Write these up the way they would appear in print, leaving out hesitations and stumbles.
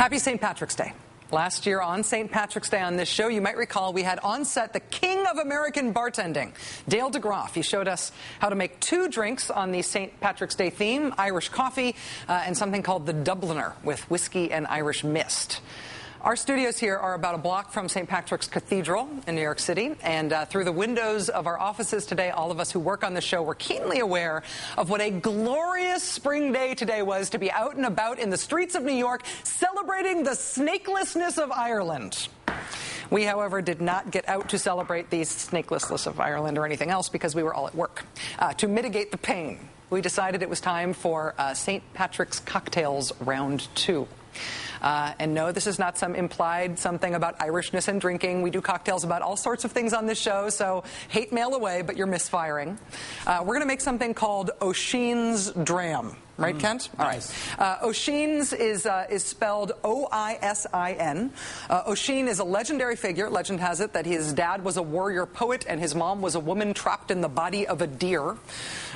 Happy St. Patrick's Day. Last year on St. Patrick's Day on this show, you might recall we had on set the king of American bartending, Dale DeGroff. He showed us how to make two drinks on the St. Patrick's Day theme, Irish coffee and something called the Dubliner with whiskey and Irish mist. Our studios here are about a block from St. Patrick's Cathedral in New York City, and through the windows of our offices today, all of us who work on the show were keenly aware of what a glorious spring day today was to be out and about in the streets of New York celebrating the snakelessness of Ireland. We, however, did not get out to celebrate the snakelessness of Ireland or anything else because we were all at work. To mitigate the pain, we decided it was time for St. Patrick's Cocktails Round 2. And no, this is not some implied something about Irishness and drinking. We do cocktails about all sorts of things on this show, so hate mail away, but you're misfiring. We're going to make something called Oisin's Dram. Right, Kent? All right. Oisin's is spelled O-I-S-I-N. Oisin is a legendary figure. Legend has it that his dad was a warrior poet and his mom was a woman trapped in the body of a deer.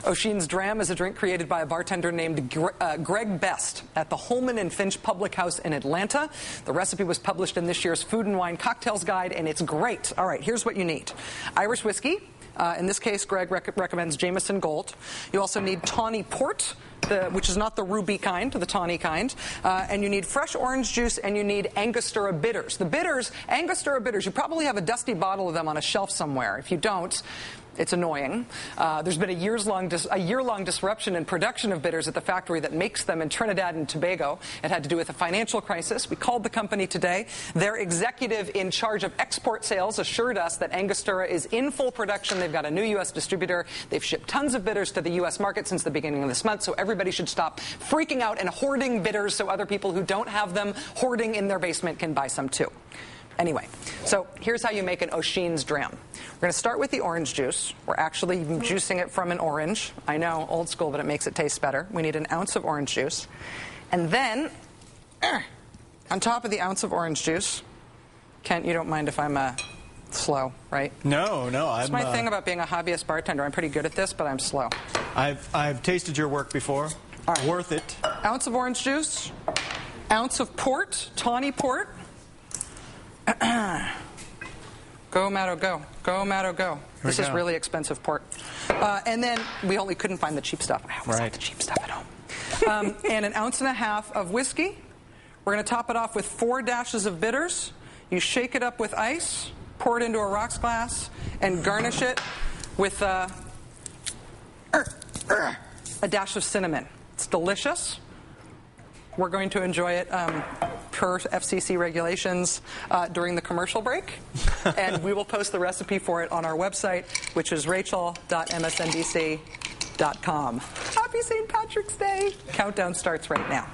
Oisin's Dram is a drink created by a bartender named Greg Best at the Holman and Finch Public House in Atlanta. The recipe was published in this year's Food and Wine Cocktails Guide, and it's great. All right, here's what you need. Irish whiskey. In this case, Greg recommends Jameson Gold. You also need tawny port, which is not the ruby kind, the tawny kind. And you need fresh orange juice, and you need Angostura bitters. The bitters, Angostura bitters, you probably have a dusty bottle of them on a shelf somewhere. If you don't, it's annoying. There's been a year-long disruption in production of bitters at the factory that makes them in Trinidad and Tobago. It had to do with a financial crisis. We called the company today. Their executive in charge of export sales assured us that Angostura is in full production. They've got a new U.S. distributor. They've shipped tons of bitters to the U.S. market since the beginning of this month, so everybody should stop freaking out and hoarding bitters so other people who don't have them hoarding in their basement can buy some too. Anyway, so here's how you make an Oisin's Dram. We're going to start with the orange juice. We're actually juicing it from an orange. I know, old school, but it makes it taste better. We need an ounce of orange juice. And then, on top of the ounce of orange juice, Kent, you don't mind if I'm slow, right? No. That's my thing about being a hobbyist bartender. I'm pretty good at this, but I'm slow. I've tasted your work before. All right. Worth it. Ounce of orange juice, ounce of port, tawny port. Go, Maddow, go. Go, Maddow, go. This is really expensive port. And then we only couldn't find the cheap stuff. I always have the cheap stuff at home. And an ounce and a half of whiskey. We're going to top it off with 4 dashes of bitters. You shake it up with ice, pour it into a rocks glass, and garnish it with a dash of cinnamon. It's delicious. We're going to enjoy it per FCC regulations during the commercial break. And we will post the recipe for it on our website, which is rachel.msnbc.com. Happy St. Patrick's Day. Countdown starts right now.